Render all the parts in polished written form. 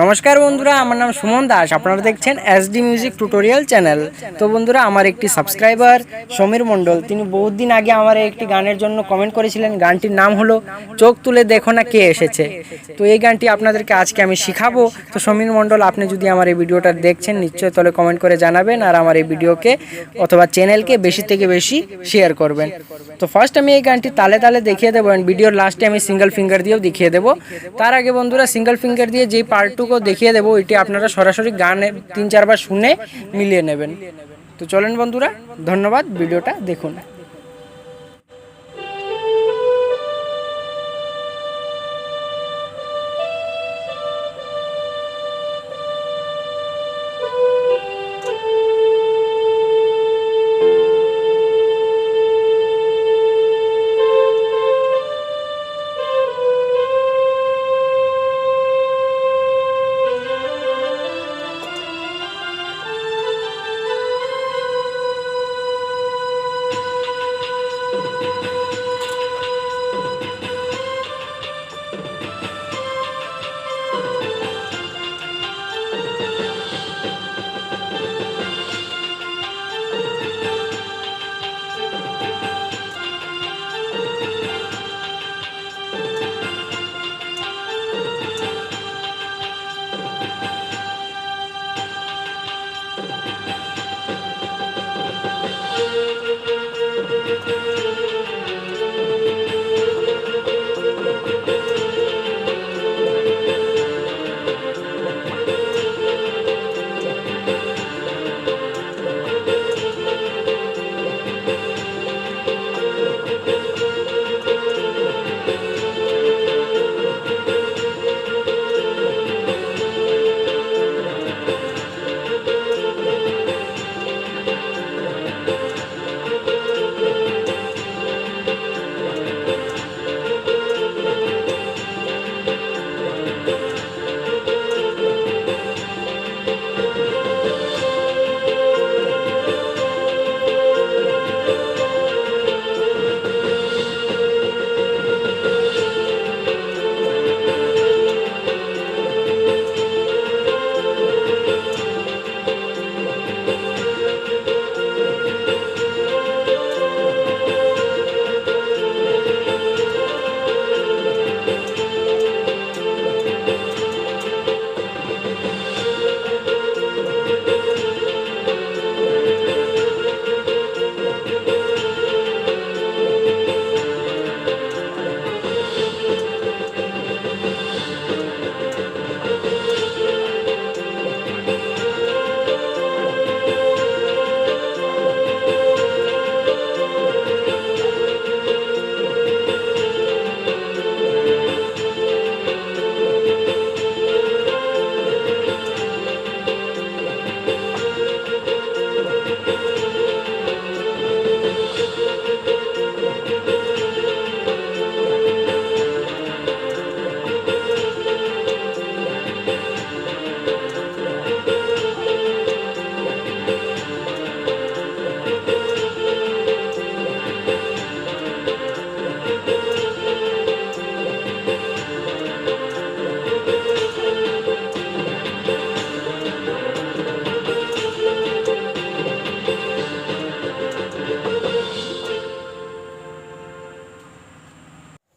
নমস্কার বন্ধুরা, আমার নাম সুমন দাস। আপনারা দেখছেন এসডি মিউজিক টিউটোরিয়াল চ্যানেল। তো বন্ধুরা, আমার একটি সাবস্ক্রাইবার সমীর মণ্ডল, তিনি বহুত দিন আগে আমার একটি গানের জন্য কমেন্ট করেছিলেন। গানটির নাম হলো চোখ তুলে দেখো না কে এসেছে। তো এই গানটি আপনাদেরকে আজকে আমি শিখাবো। তো সমীর মণ্ডল, আপনি যদি আমার এই ভিডিওটা দেখছেন, নিশ্চয়ই তাহলে কমেন্ট করে জানাবেন, আর আমার এই ভিডিওকে অথবা চ্যানেলকে বেশি থেকে বেশি শেয়ার করবেন। তো ফার্স্ট আমি এই গানটি তালে তালে দেখিয়ে দেবো, অ্যান্ড ভিডিওর লাস্টে আমি সিঙ্গেল ফিঙ্গার দিয়েও দেখিয়ে দেবো। তার আগে বন্ধুরা, সিঙ্গেল ফিঙ্গার দিয়ে যেই পার্টটুকু দেখিয়ে দেবো, এটি আপনারা সরাসরি গানে 3-4 বার শুনে মিলিয়ে নেবেন। তো চলেন বন্ধুরা, ধন্যবাদ, ভিডিওটা দেখুন।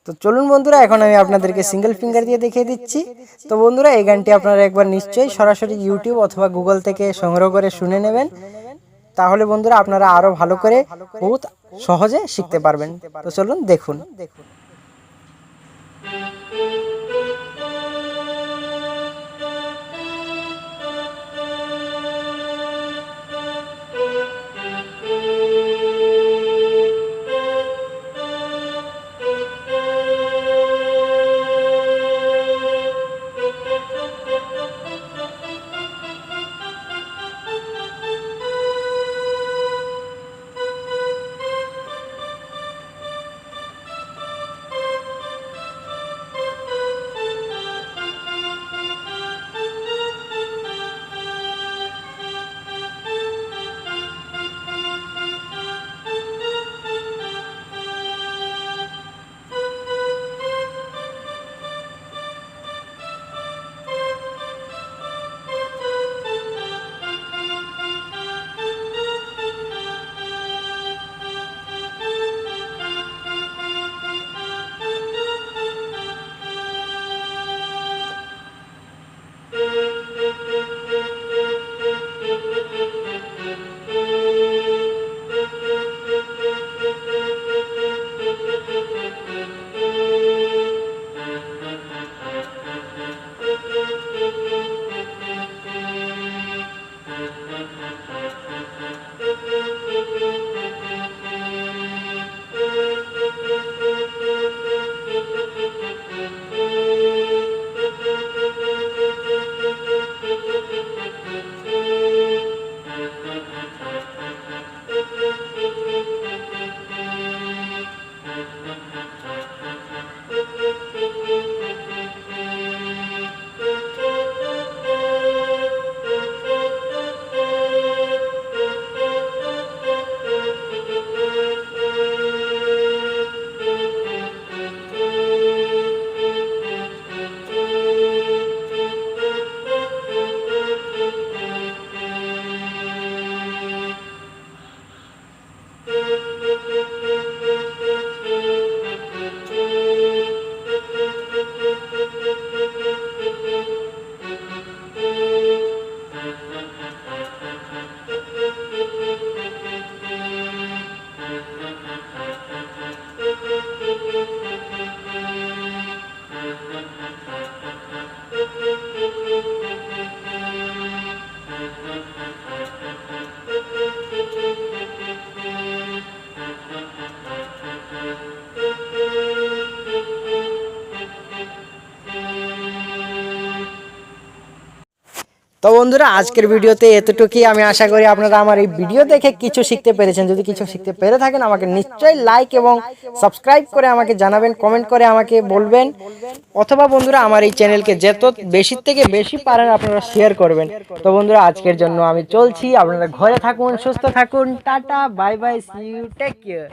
তো চলুন বন্ধুরা, এখন আমি আপনাদেরকে সিঙ্গেল ফিঙ্গার দিয়ে দেখিয়ে দিচ্ছি। তো বন্ধুরা, এই গানটি আপনারা একবার নিশ্চয়ই সরাসরি ইউটিউব অথবা গুগল থেকে সংগ্রহ করে শুনে নেবেন। তাহলে বন্ধুরা, আপনারা আরো ভালো করে বহুত সহজে শিখতে পারবেন। তো চলুন দেখুন। তো বন্ধুরা আজকের ভিডিওতে এতটুকুই। আমি আশা করি আপনারা আমার এই ভিডিও দেখে কিছু শিখতে পেরেছেন। যদি কিছু শিখতে পেরে থাকেন আমাকে নিশ্চয়ই লাইক এবং সাবস্ক্রাইব করে আমাকে জানাবেন, কমেন্ট করে আমাকে বলবেন, অথবা বন্ধুরা আমার এই চ্যানেলকে যত বেশি থেকে বেশি পারেন আপনারা শেয়ার করবেন। তো বন্ধুরা আজকের জন্য আমি চলছি, আপনারা ঘরে থাকুন, সুস্থ থাকুন, tata, bye bye, see you, take care.